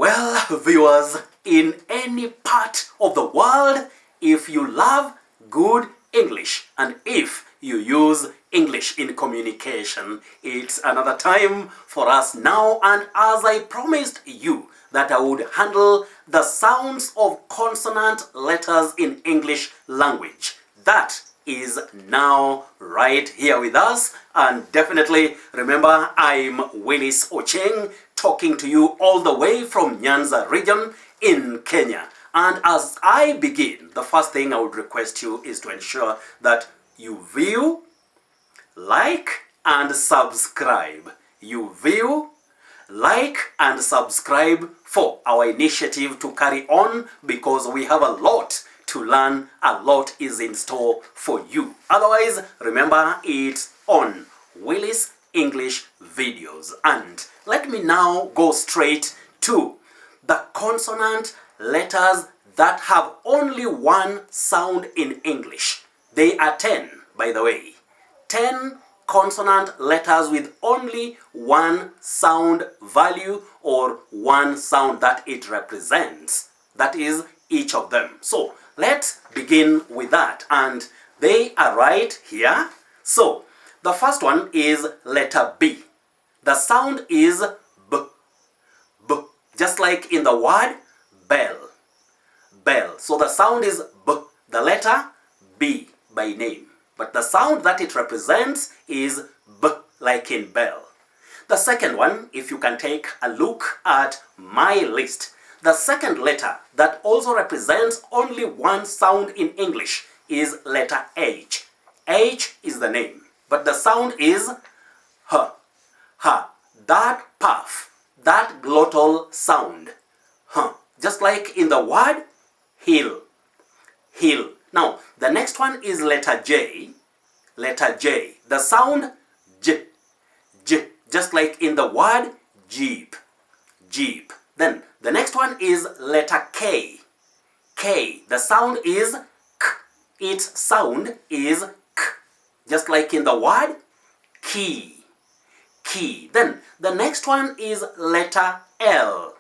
Well, viewers, in any part of the world, if you love good English and if you use English in communication, it's another time for us now. And as I promised you that I would handle the sounds of consonant letters in English language, that is now right here with us. And definitely remember, I'm Willice Ochieng, talking to you all the way from Nyanza region in Kenya. And as I begin, the first thing I would request you is to ensure that you view, like, and subscribe. You view, like, and subscribe for our initiative to carry on, because we have a lot to learn, a lot is in store for you. Otherwise, remember, it's on Willice English Videos. And let me now go straight to the consonant letters that have only one sound in English. They are 10, by the way. 10 consonant letters with only one sound value or one sound that it represents. That is each of them. So let's begin with that. And they are right here. So the first one is letter B. The sound is B. B. Just like in the word bell. Bell. So the sound is B. The letter B by name. But the sound that it represents is B, like in bell. The second one, if you can take a look at my list, the second letter that also represents only one sound in English is letter H. H is the name, but the sound is H. H. That puff, that glottal sound. H. Just like in the word hill. Hill. Now, the next one is letter J. Letter J. The sound J. J. Just like in the word jeep. Jeep. Then the next one is letter K. K. The sound is K. Its sound is K. Just like in the word key. Key. Then the next one is letter L.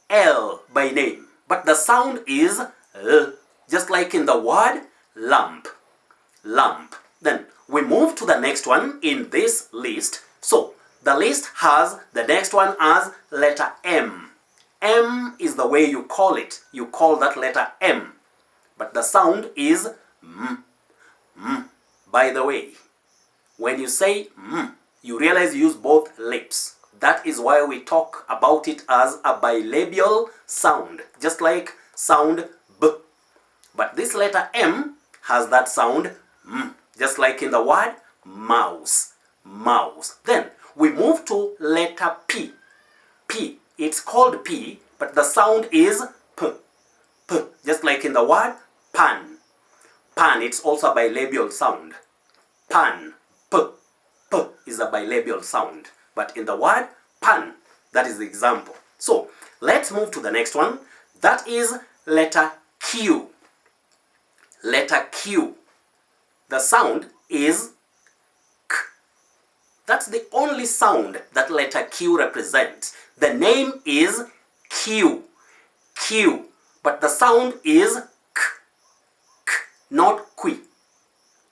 L by name. But the sound is L. Just like in the word lamp. Lamp. Then we move to the next one in this list. So the list has the next one as letter M. M is the way you call it. You call that letter M. But the sound is M. M. By the way, when you say M, you realize you use both lips. That is why we talk about it as a bilabial sound, just like sound B. But this letter M has that sound M, just like in the word mouse. Mouse. Then we move to letter P. P. It's called P, but the sound is P. P. Just like in the word pan. Pan. It's also a bilabial sound. Pan. P. P is a bilabial sound. But in the word pan, that is the example. So let's move to the next one. That is letter Q. Letter Q. The sound is K. That's the only sound that letter Q represents. The name is Q. Q. But the sound is K. K. Not Qui.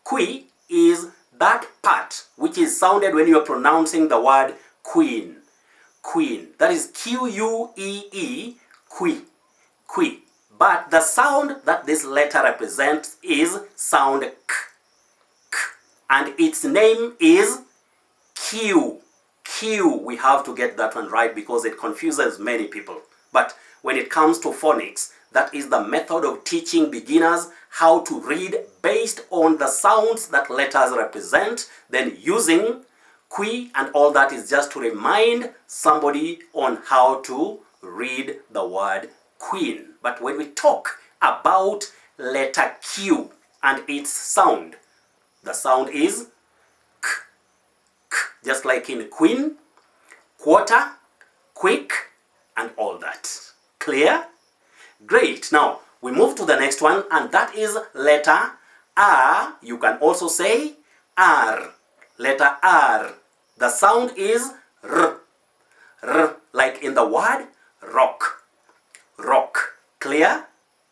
Qui is that part which is sounded when you are pronouncing the word queen. Queen. That is Q-U-E-E. Qui. Qui. But the sound that this letter represents is sound K. K. And its name is Q. Q. We have to get that one right because it confuses many people. But when it comes to phonics, that is the method of teaching beginners how to read based on the sounds that letters represent. Then using Qui and all that is just to remind somebody on how to read the word queen. But when we talk about letter Q and its sound, the sound is K. K. Just like in queen, quarter, quick, and all that. Clear? Great. Now we move to the next one, and that is letter R. You can also say R. Letter R. The sound is R. R. Like in the word rock. Clear?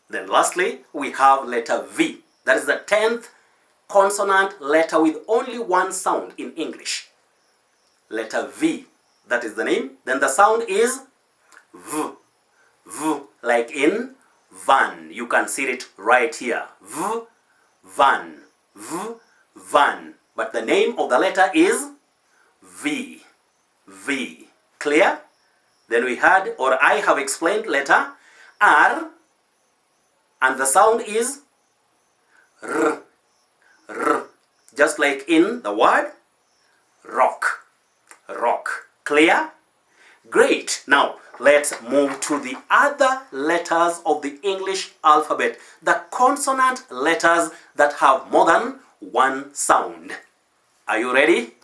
Then lastly, we have letter V. That is the 10th consonant letter with only one sound in English. Letter V. That is the name. Then the sound is V. V, like in van. You can see it right here. V, van. V, van. But the name of the letter is V. V. Clear? Then we had, or I have explained, letter R, and the sound is R. R. Just like in the word rock. Rock. Clear? Great. Now, let's move to the other letters of the English alphabet, the consonant letters that have more than one sound. Are you ready?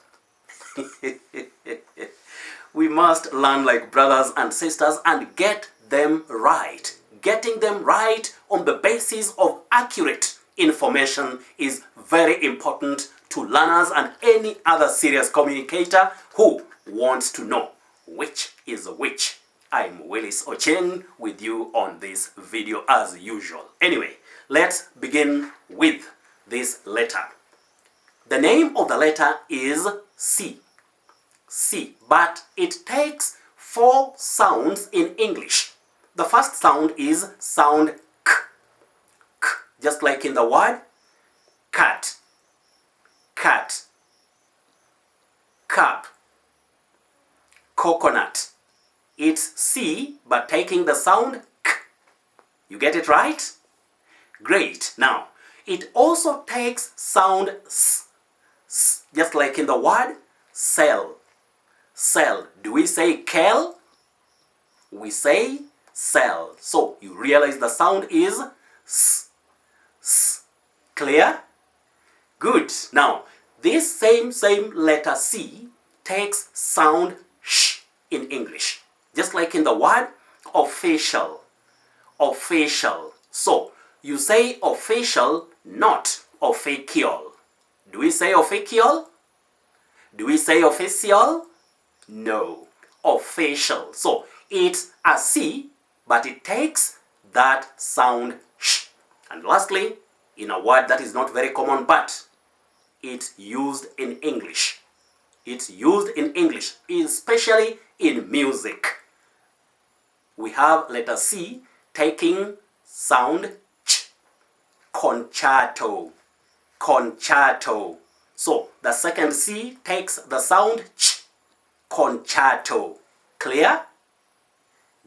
We must learn like brothers and sisters and get them right. Getting them right on the basis of accurate information is very important to learners and any other serious communicator who wants to know which is which. I'm Willice Ochieng with you on this video as usual. Anyway, let's begin with this letter. The name of the letter is C. C, but it takes 4 sounds in English. The first sound is sound K. K, just like in the word cat. Cat. Cup. Coconut. It's C, but taking the sound K. You get it right? Great. Now, it also takes sound S. S, just like in the word cell. Cell. Do we say kel? We say cell. So, you realize the sound is S. S. Clear? Good. Now, this same letter C takes sound sh in English. Just like in the word official. Official. So, you say official, not official. Do we say official? Do we say official? No. Official. So, it's a C, but it takes that sound sh. And lastly, in a word that is not very common, but it's used in English. It's used in English, especially in music. We have letter C taking sound ch. Concerto. Concerto. So, the second C takes the sound ch. Concerto. Clear?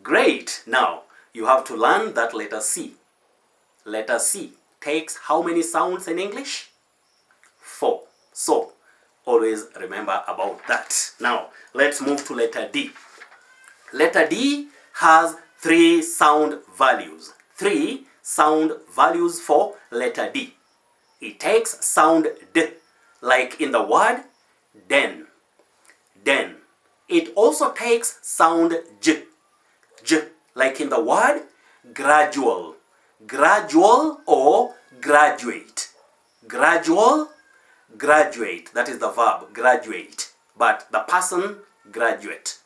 Great. Now, you have to learn that letter C. Letter C takes how many sounds in English? 4. So, always remember about that. Now, let's move to letter D. Letter D has 3 sound values. 3 sound values for letter D. It takes sound D, like in the word den. Den. It also takes sound J. J, like in the word gradual. Gradual or graduate. Gradual, graduate. That is the verb, graduate. But the person, graduate.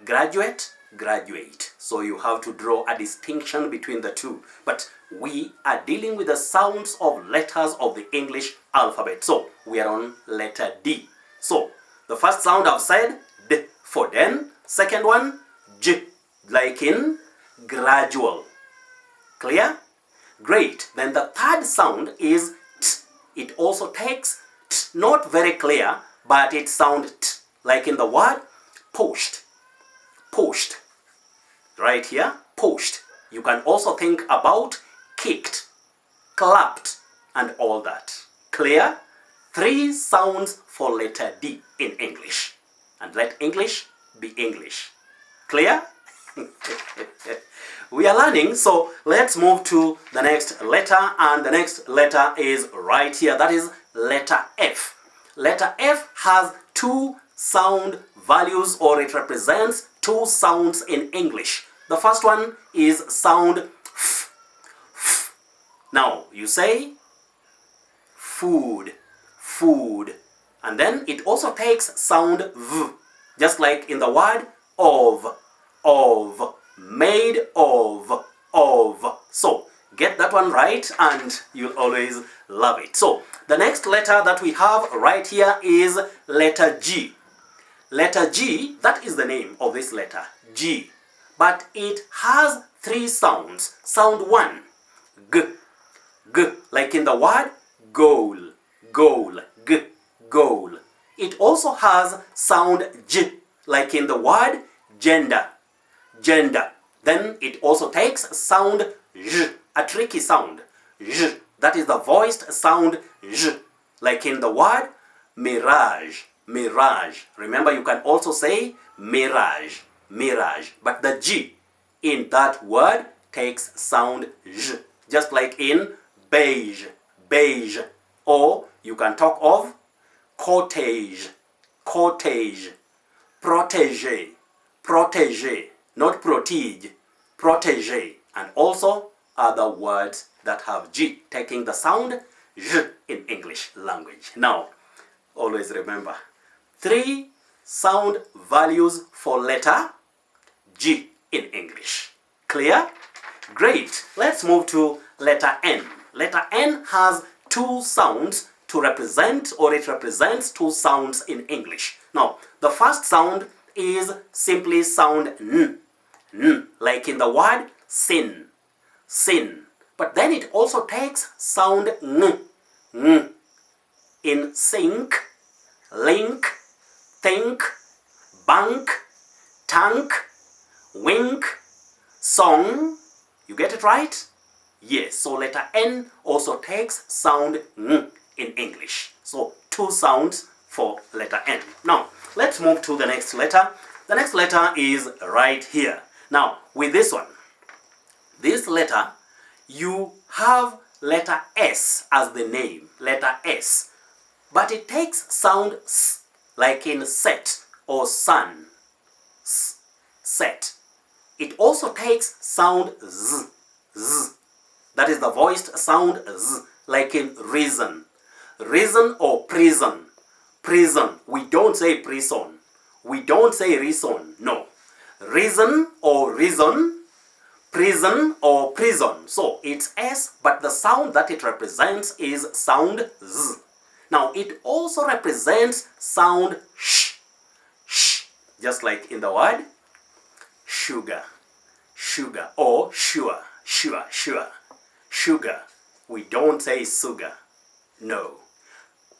Graduate, graduate. So you have to draw a distinction between the two. But we are dealing with the sounds of letters of the English alphabet. So we are on letter D. So the first sound I've said, D for den. Second one, J, like in gradual. Clear? Great. Then the third sound is T. It also takes T, not very clear, but it sounds T, like in the word pushed. Pushed. Right here, pushed. You can also think about kicked, clapped, and all that. Clear? 3 sounds for letter D in English. And let English be English. Clear? We are learning, so let's move to the next letter, and the next letter is right here. That is letter F. Letter F has 2 sound values, or it represents 2 sounds in English. The first one is sound F. F. Now, you say food, food. And then it also takes sound V, just like in the word of, made of, of. So get that one right and you'll always love it. So the next letter that we have right here is letter G. Letter G, that is the name of this letter, G. But it has three sounds. Sound 1, G, G, like in the word goal, goal, G, goal. It also has sound J, like in the word gender, gender. Then it also takes sound J, a tricky sound, J. That is the voiced sound J, like in the word mirage, mirage. Remember, you can also say mirage, mirage. But the G in that word takes sound J, just like in beige, beige. Or you can talk of cottage, cottage, protege, protege, not protege, protege. And also other words that have G, taking the sound J in English language. Now, always remember, 3 sound values for letter G in English. Clear? Great. Let's move to letter N. Letter N has 2 sounds to represent, or it represents 2 sounds in English. Now, the first sound is simply sound N, N, like in the word sin, sin. But then it also takes sound N, N, in sink, link, think, bank, tank, wink, song. You get it right? Yes, so letter N also takes sound N in English. So 2 sounds for letter N. Now, let's move to the next letter. The next letter is right here. Now, with this one, this letter, you have letter S as the name, letter S. But it takes sound S, like in set or sun, S, set. It also takes sound Z, Z. That is the voiced sound Z, like in reason. Reason or prison, prison. We don't say prison. We don't say reason, no. Reason or reason, prison or prison. So it's S, but the sound that it represents is sound Z. Now it also represents sound sh, sh, just like in the word sugar, sugar, or sure, sure, sure, sugar. We don't say sugar, no,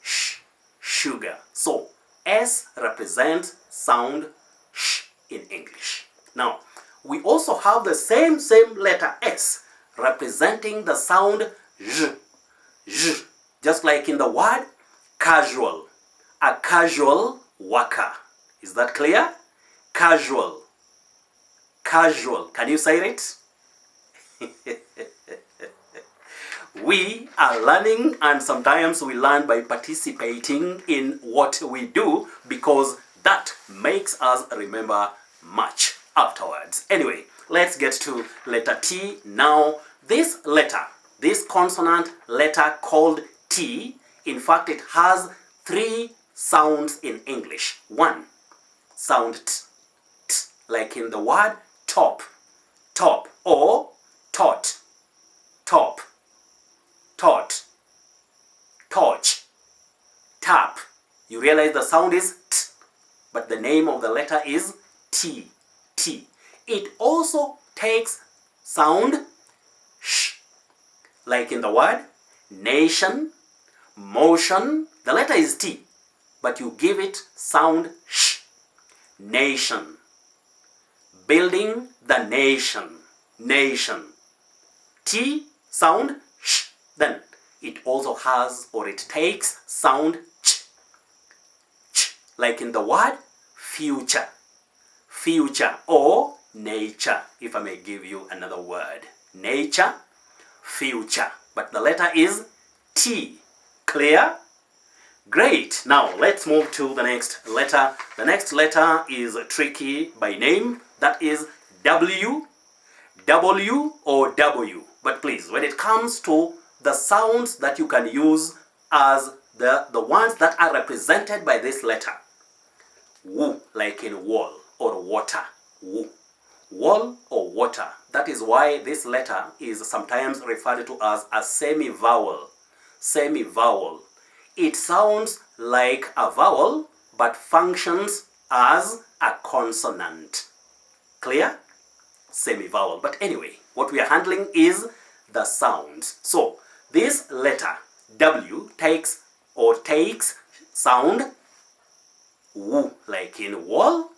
sh, sugar. So S represents sound sh in English. Now, we also have the same letter S representing the sound j, j, just like in the word casual, a casual worker. Is that clear? Casual, casual. Can you say it? We are learning, and sometimes we learn by participating in what we do, because that makes us remember much afterwards. Anyway, let's get to letter T now. This letter, this consonant letter called T, in fact, it has 3 sounds in English. 1, sound T, T, like in the word top, top, or tot, top, tot, torch, tap. You realize the sound is T, but the name of the letter is T, T. It also takes sound sh, like in the word nation, motion. The letter is T, but you give it sound sh, nation, building the nation, nation. T, sound sh. Then it also has, or it takes sound ch, ch, like in the word future, future, or nature, if I may give you another word. Nature, future, but the letter is T. Clear? Great. Now let's move to the next letter. The next letter is tricky by name. That is W, W, or W. But please, when it comes to the sounds that you can use as the ones that are represented by this letter, woo, like in wall or water, woo, wall or water. That is why this letter is sometimes referred to as a semi-vowel. Semi-vowel. It sounds like a vowel but functions as a consonant. Clear? Semi-vowel. But anyway, what we are handling is the sounds. So this letter W takes sound W, like in wall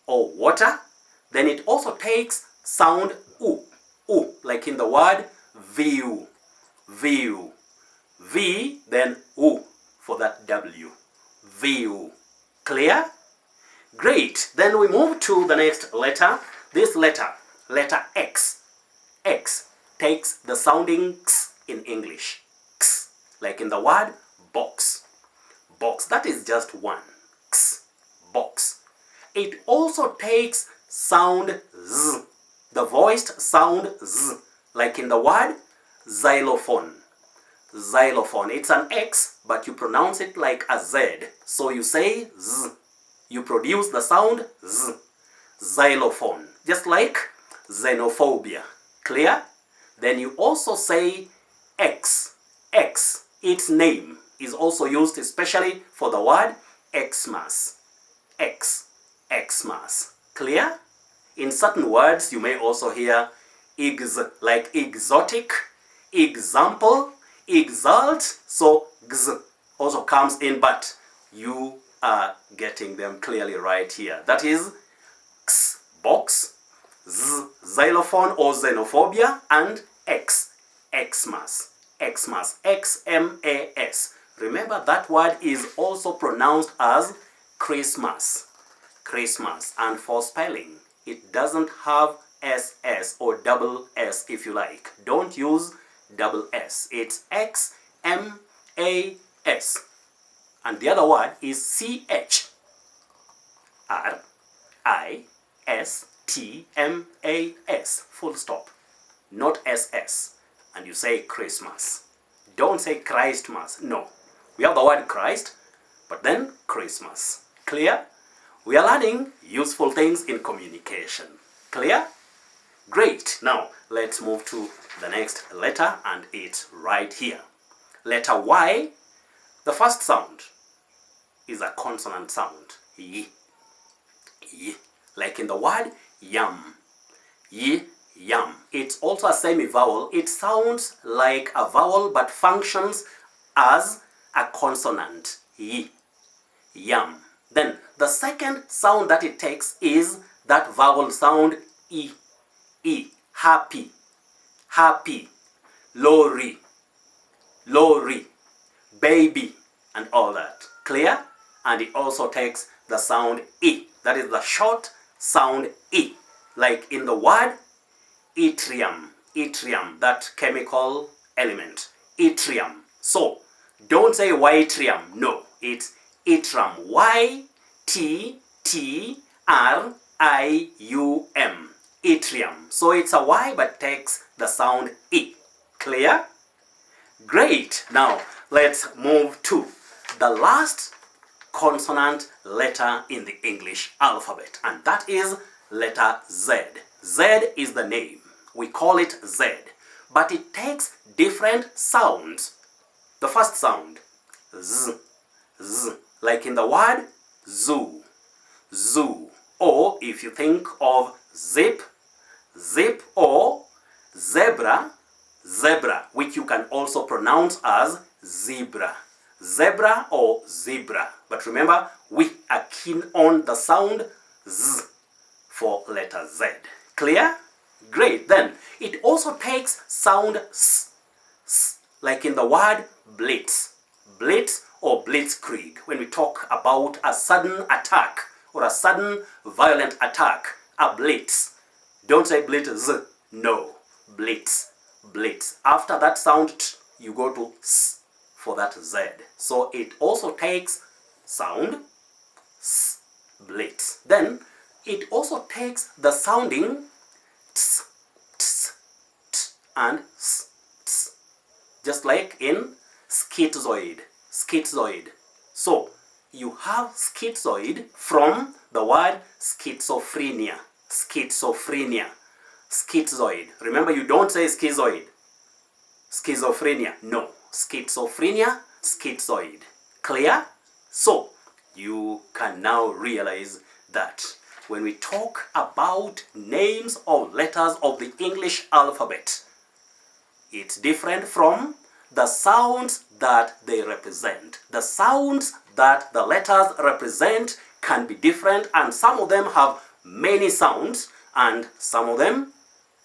or water. Then it also takes sound U, like in the word view, view. V, then U for that W, view. Clear? Great. Then we move to the next letter. This letter X. X takes the sounding X in English. X, like in the word box. Box, that is just one. X, box. It also takes sound Z, the voiced sound Z, like in the word xylophone. Xylophone. It's an X, but you pronounce it like a Z. So you say Z. You produce the sound Z. Xylophone. Just like xenophobia. Clear? Then you also say X. X. Its name is also used especially for the word Xmas. X. Xmas. Clear? In certain words, you may also hear ex, like exotic, example, exalt. So X also comes in, but you are getting them clearly right here. That is X, box, Z, xylophone or xenophobia, and X, Xmas, Xmas, X-M-A-S. Remember that word is also pronounced as Christmas, Christmas. And for spelling, it doesn't have SS or double S if you like. Don't use double S. It's X-M-A-S. And the other word is C-H-R-I-S-T-M-A-S. Full stop. Not S-S. And you say Christmas. Don't say Christmas. No. We have the word Christ, but then Christmas. Clear? We are learning useful things in communication. Clear? Great. Now, let's move to the next letter, and it's right here. Letter Y. The first sound is a consonant sound. Y. Y. Like in the word yum. Y, yum. It's also a semi-vowel. It sounds like a vowel but functions as a consonant. Y. Yum. Then the second sound that it takes is that vowel sound E. E. Happy. Happy. Lorry. Lorry. Baby. And all that. Clear? And it also takes the sound E. That is the short sound E. Like in the word yttrium. Yttrium. That chemical element. Yttrium. So, don't say yttrium. No. It's yttrium. Y-T-T-R-I-U-M. Yttrium. So it's a Y but takes the sound E. Clear? Great. Now let's move to the last consonant letter in the English alphabet, and that is letter Z. Z is the name. We call it Z, but it takes different sounds. The first sound, Z, Z, like in the word zoo, zoo. Or if you think of zip, zip, or zebra, zebra, which you can also pronounce as zebra. Zebra or zebra. But remember, we are keen on the sound Z for letter Z. Clear? Great. Then, it also takes sound S, S, like in the word blitz. Blitz or blitzkrieg, when we talk about a sudden attack or a sudden violent attack, a blitz. Don't say blitz, no, blitz, blitz. After that sound T, you go to S for that Z. So it also takes sound S, blitz. Then it also takes the sounding Ts, Ts, T, and S, Ts, just like in schizoid, schizoid. So you have schizoid from the word schizophrenia. schizophrenia, schizoid. Remember, you don't say schizoid, schizophrenia. No, schizophrenia, schizoid. Clear? So, you can now realize that when we talk about names of letters of the English alphabet, it's different from the sounds that they represent. The sounds that the letters represent can be different, and some of them have many sounds, and some of them,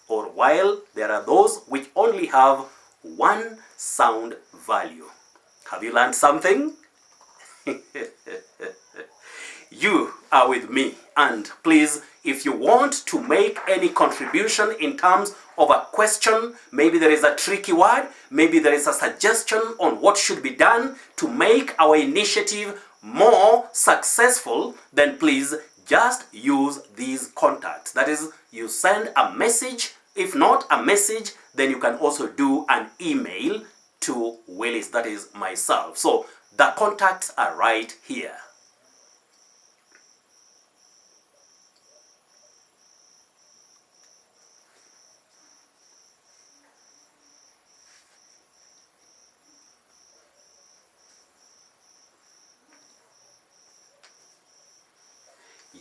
or while there are those which only have one sound value. Have you learned something? You are with me, and please, if you want to make any contribution in terms of a question, maybe there is a tricky word, maybe there is a suggestion on what should be done to make our initiative more successful, then please just use these contacts. That is, you send a message. If not a message, then you can also do an email to Willice, that is myself. So the contacts are right here.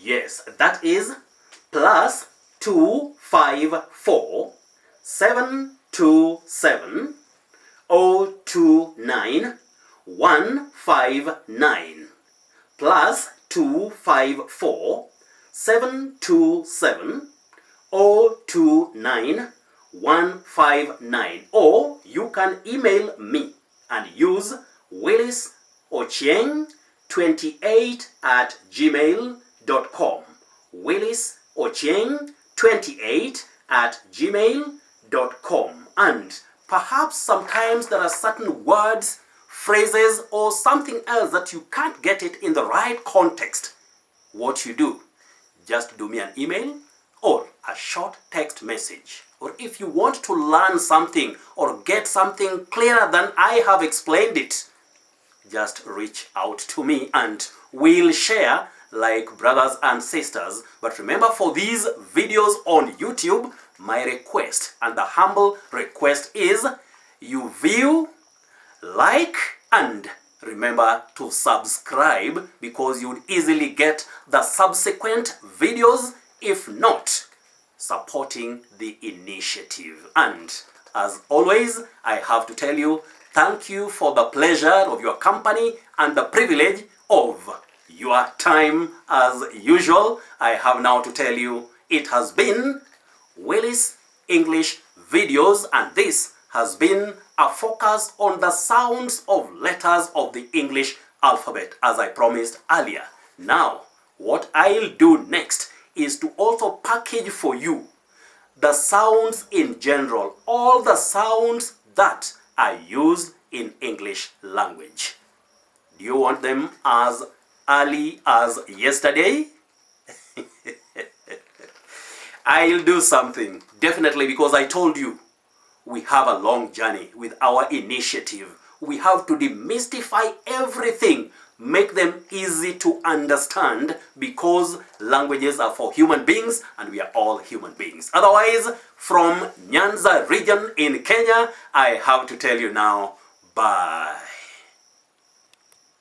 Yes, that is plus 254 727 029 159 plus 254 727 029 159, or you can email me and use Willice Ochieng 28 at gmail.com. Willice Ochieng 28 at gmail.com. And perhaps sometimes there are certain words, phrases, or something else that you can't get it in the right context. What you do, just do me an email or a short text message. Or if you want to learn something or get something clearer than I have explained it, just reach out to me and we'll share like brothers and sisters. But remember, for these videos on YouTube, my request and the humble request is you view, like, and remember to subscribe, because you'd easily get the subsequent videos, if not supporting the initiative. And as always, I have to tell you, thank you for the pleasure of your company and the privilege of your time. As usual, I have now to tell you, it has been Willice English Videos, and this has been a focus on the sounds of letters of the English alphabet, as I promised earlier. Now, what I'll do next is to also package for you the sounds in general, all the sounds that are used in English language. Do you want them as early as yesterday? I'll do something, definitely, because I told you we have a long journey with our initiative. We have to demystify everything, make them easy to understand, because languages are for human beings and we are all human beings. Otherwise, from Nyanza region in Kenya, I have to tell you now, bye.